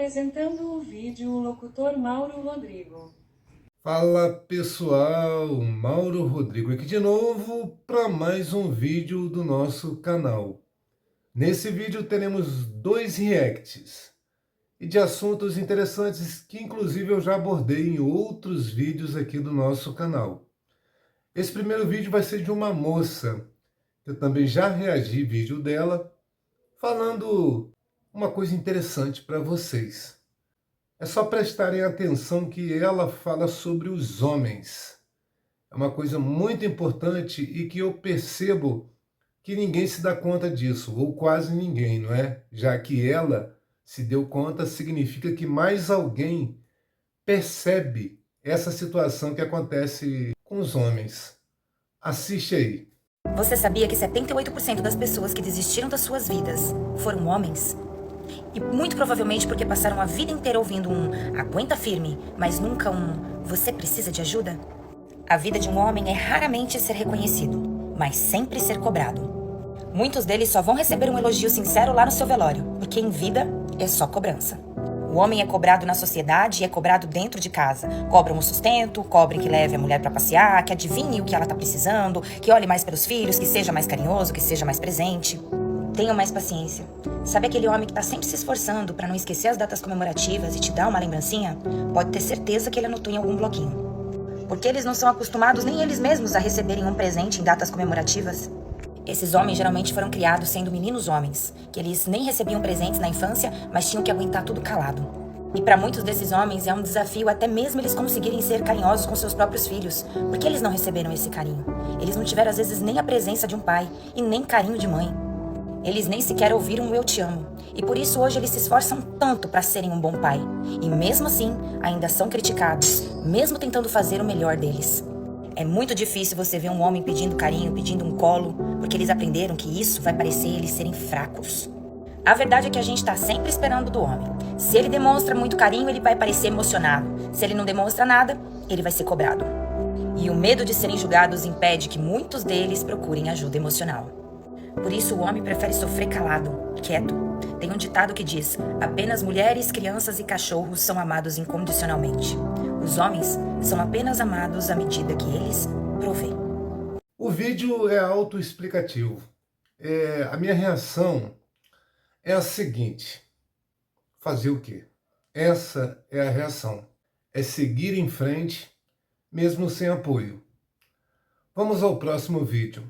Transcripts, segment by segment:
Apresentando o vídeo, o locutor Mauro Rodrigo. Fala pessoal, Mauro Rodrigo aqui de novo para mais um vídeo do nosso canal. Nesse vídeo teremos dois reacts e de assuntos interessantes que inclusive eu já abordei em outros vídeos aqui do nosso canal. Esse primeiro vídeo vai ser de uma moça, eu também já reagi ao vídeo dela, falando uma coisa interessante para vocês. É só prestarem atenção que ela fala sobre os homens. É uma coisa muito importante e que eu percebo que ninguém se dá conta disso, ou quase ninguém, não é? Já que ela se deu conta, significa que mais alguém percebe essa situação que acontece com os homens. Assiste aí. Você sabia que 78% das pessoas que desistiram das suas vidas foram homens? E muito provavelmente porque passaram a vida inteira ouvindo um aguenta firme, mas nunca um você precisa de ajuda? A vida de um homem é raramente ser reconhecido, mas sempre ser cobrado. Muitos deles só vão receber um elogio sincero lá no seu velório, porque em vida é só cobrança. O homem é cobrado na sociedade e é cobrado dentro de casa. Cobram o sustento, cobrem que leve a mulher para passear, que adivinhe o que ela tá precisando, que olhe mais pelos filhos, que seja mais carinhoso, que seja mais presente. Tenham mais paciência. Sabe aquele homem que tá sempre se esforçando para não esquecer as datas comemorativas e te dar uma lembrancinha? Pode ter certeza que ele anotou em algum bloquinho. Porque eles não são acostumados nem eles mesmos a receberem um presente em datas comemorativas. Esses homens geralmente foram criados sendo meninos homens, que eles nem recebiam presentes na infância, mas tinham que aguentar tudo calado. E para muitos desses homens é um desafio até mesmo eles conseguirem ser carinhosos com seus próprios filhos, porque eles não receberam esse carinho. Eles não tiveram às vezes nem a presença de um pai e nem carinho de mãe. Eles nem sequer ouviram um eu te amo. E por isso hoje eles se esforçam tanto para serem um bom pai. E mesmo assim, ainda são criticados, mesmo tentando fazer o melhor deles. É muito difícil você ver um homem pedindo carinho, pedindo um colo, porque eles aprenderam que isso vai parecer eles serem fracos. A verdade é que a gente está sempre esperando do homem. Se ele demonstra muito carinho, ele vai parecer emocionado. Se ele não demonstra nada, ele vai ser cobrado. E o medo de serem julgados impede que muitos deles procurem ajuda emocional. Por isso o homem prefere sofrer calado, quieto. Tem um ditado que diz: apenas mulheres, crianças e cachorros são amados incondicionalmente. Os homens são apenas amados à medida que eles provêm. O vídeo é autoexplicativo. A minha reação é a seguinte: fazer o quê? Essa é a reação. É seguir em frente, mesmo sem apoio. Vamos ao próximo vídeo.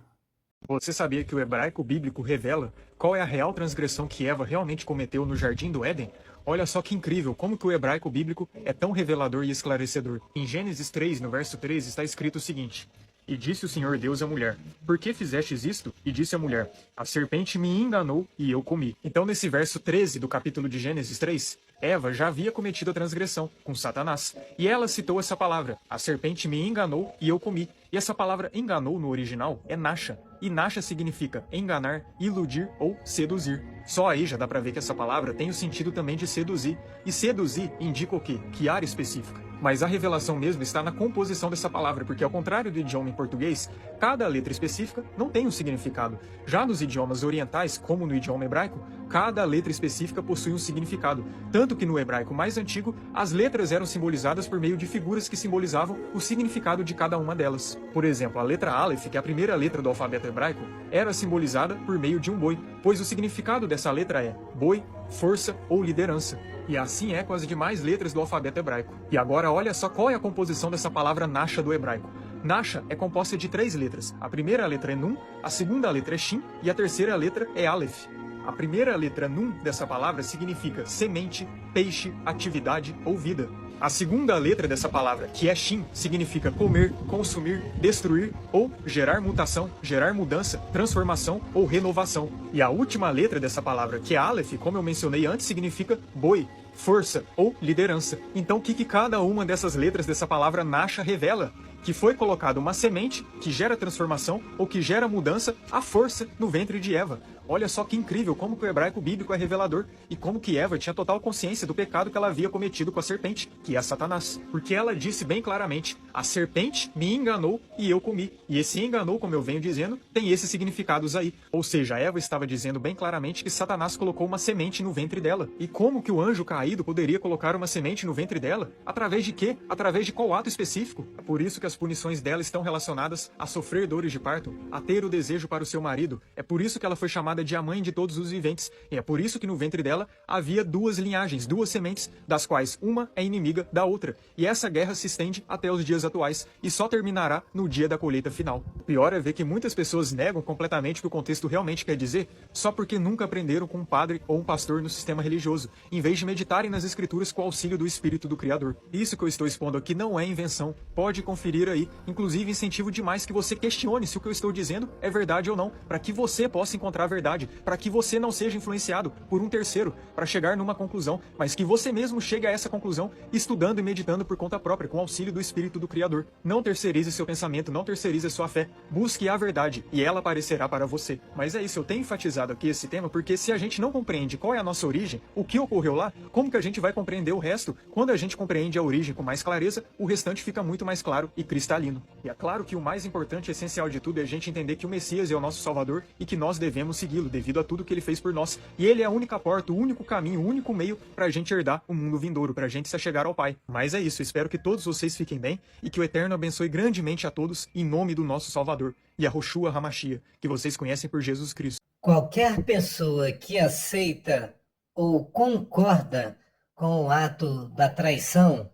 Você sabia que o hebraico bíblico revela qual é a real transgressão que Eva realmente cometeu no Jardim do Éden? Olha só que incrível como que o hebraico bíblico é tão revelador e esclarecedor. Em Gênesis 3, no verso 13, está escrito o seguinte: E disse o Senhor Deus à mulher: Por que fizestes isto? E disse a mulher: A serpente me enganou e eu comi. Então nesse verso 13 do capítulo de Gênesis 3, Eva já havia cometido a transgressão com Satanás. E ela citou essa palavra: A serpente me enganou e eu comi. E essa palavra enganou no original é nasha. E nasha significa enganar, iludir ou seduzir. Só aí já dá pra ver que essa palavra tem o sentido também de seduzir. E seduzir indica o quê? Que área específica. Mas a revelação mesmo está na composição dessa palavra, porque ao contrário do idioma em português, cada letra específica não tem um significado. Já nos idiomas orientais, como no idioma hebraico, cada letra específica possui um significado. Tanto que no hebraico mais antigo, as letras eram simbolizadas por meio de figuras que simbolizavam o significado de cada uma delas. Por exemplo, a letra Aleph, que é a primeira letra do alfabeto hebraico, era simbolizada por meio de um boi, pois o significado dessa letra é boi, força ou liderança. E assim é com as demais letras do alfabeto hebraico. E agora olha só qual é a composição dessa palavra nasha do hebraico. Nasha é composta de 3 letras. A primeira letra é Nun, a segunda letra é Shin e a terceira letra é Aleph. A primeira letra Nun dessa palavra significa semente, peixe, atividade ou vida. A segunda letra dessa palavra, que é Shin, significa comer, consumir, destruir ou gerar mutação, gerar mudança, transformação ou renovação. E a última letra dessa palavra, que é Aleph, como eu mencionei antes, significa boi, força ou liderança. Então o que cada uma dessas letras dessa palavra nasha revela? que foi colocada uma semente que gera transformação ou que gera mudança à força no ventre de Eva. Olha só que incrível como que o hebraico bíblico é revelador e como que Eva tinha total consciência do pecado que ela havia cometido com a serpente, que é Satanás. Porque ela disse bem claramente, a serpente me enganou e eu comi. E esse enganou, como eu venho dizendo, tem esses significados aí. Ou seja, Eva estava dizendo bem claramente que Satanás colocou uma semente no ventre dela. E como que o anjo caído poderia colocar uma semente no ventre dela? Através de quê? Através de qual ato específico? É por isso que as punições dela estão relacionadas a sofrer dores de parto, a ter o desejo para o seu marido. É por isso que ela foi chamada de a mãe de todos os viventes. E é por isso que no ventre dela havia duas linhagens, duas sementes, das quais uma é inimiga da outra. E essa guerra se estende até os dias atuais e só terminará no dia da colheita final. O pior é ver que muitas pessoas negam completamente o que o contexto realmente quer dizer só porque nunca aprenderam com um padre ou um pastor no sistema religioso, em vez de meditarem nas escrituras com o auxílio do Espírito do Criador. Isso que eu estou expondo aqui não é invenção, pode conferir aí, inclusive incentivo demais que você questione se o que eu estou dizendo é verdade ou não, para que você possa encontrar a verdade, para que você não seja influenciado por um terceiro para chegar numa conclusão, mas que você mesmo chegue a essa conclusão estudando e meditando por conta própria, com o auxílio do Espírito do Criador. Não terceirize seu pensamento, não terceirize sua fé, busque a verdade e ela aparecerá para você. Mas é isso, eu tenho enfatizado aqui esse tema porque se a gente não compreende qual é a nossa origem, o que ocorreu lá, como que a gente vai compreender o resto? Quando a gente compreende a origem com mais clareza, o restante fica muito mais claro e cristalino. E é claro que o mais importante e essencial de tudo é a gente entender que o Messias é o nosso Salvador e que nós devemos segui-lo devido a tudo que ele fez por nós. E ele é a única porta, o único caminho, o único meio para a gente herdar o mundo vindouro, para a gente se chegar ao Pai. Mas é isso, espero que todos vocês fiquem bem e que o Eterno abençoe grandemente a todos em nome do nosso Salvador, Yahushua HaMashiach, que vocês conhecem por Jesus Cristo. Qualquer pessoa que aceita ou concorda com o ato da traição,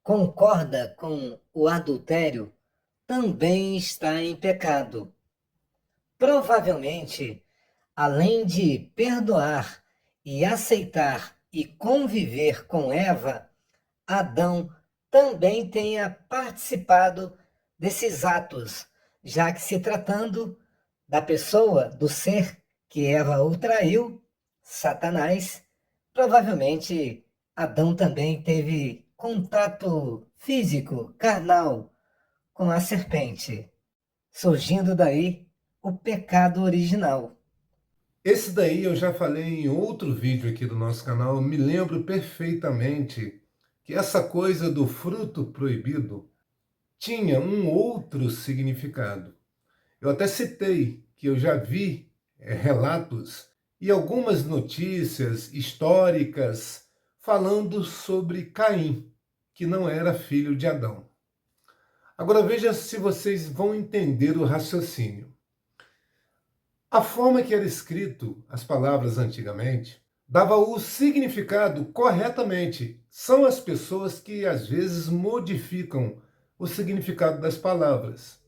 concorda com o adultério, também está em pecado. Provavelmente, além de perdoar e aceitar e conviver com Eva, Adão também tenha participado desses atos, já que se tratando da pessoa, do ser que Eva o traiu, Satanás, provavelmente Adão também teve contato físico, carnal, com a serpente, surgindo daí o pecado original. Esse daí eu já falei em outro vídeo aqui do nosso canal, eu me lembro perfeitamente que essa coisa do fruto proibido tinha um outro significado. Eu até citei que eu já vi relatos e algumas notícias históricas falando sobre Caim, que não era filho de Adão. Agora veja se vocês vão entender o raciocínio. A forma que era escrito as palavras antigamente dava o significado corretamente. São as pessoas que às vezes modificam o significado das palavras.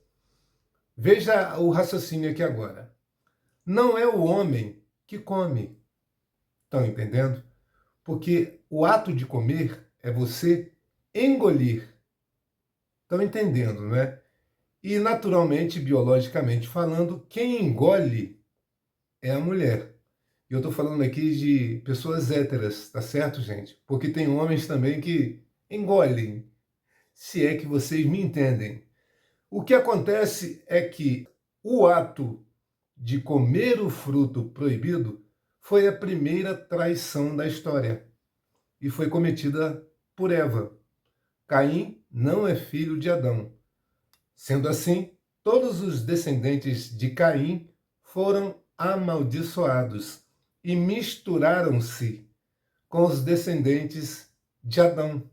Veja o raciocínio aqui agora. Não é o homem que come. Estão entendendo? Porque o ato de comer é você engolir. Estão entendendo, não é? E naturalmente, biologicamente falando, quem engole é a mulher. E eu estou falando aqui de pessoas héteras, tá certo, gente? Porque tem homens também que engolem, se é que vocês me entendem. O que acontece é que o ato de comer o fruto proibido foi a primeira traição da história e foi cometida por Eva. Caim não é filho de Adão. Sendo assim, todos os descendentes de Caim foram amaldiçoados e misturaram-se com os descendentes de Adão.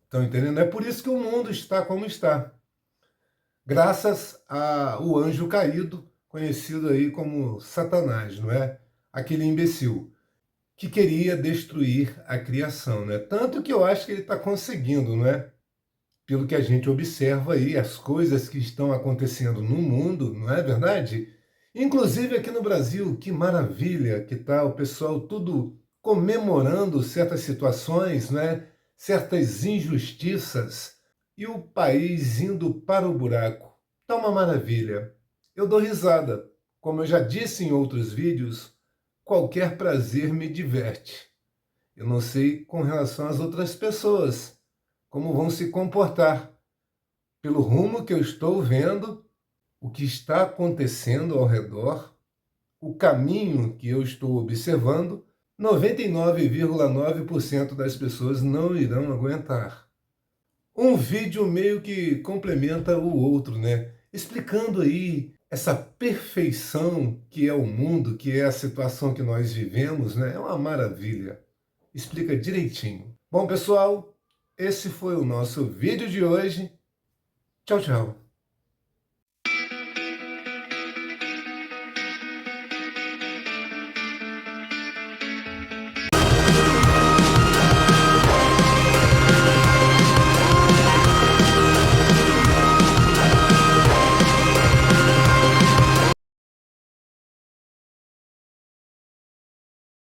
Estão entendendo? É por isso que o mundo está como está. Graças ao anjo caído, conhecido aí como Satanás, não é? Aquele imbecil que queria destruir a criação, né? Tanto que eu acho que ele está conseguindo, não é? Pelo que a gente observa aí, as coisas que estão acontecendo no mundo, não é verdade? Inclusive aqui no Brasil, que maravilha que tá o pessoal tudo comemorando certas situações, né? Certas injustiças, e o país indo para o buraco. Tá uma maravilha. Eu dou risada. Como eu já disse em outros vídeos, qualquer prazer me diverte. Eu não sei com relação às outras pessoas, como vão se comportar. pelo rumo que eu estou vendo, o que está acontecendo ao redor, o caminho que eu estou observando, 99,9% das pessoas não irão aguentar. Um vídeo meio que complementa o outro, né? Explicando aí essa perfeição que é o mundo, que é a situação que nós vivemos, né? É uma maravilha. Explica direitinho. Bom, pessoal, esse foi o nosso vídeo de hoje. Tchau, tchau.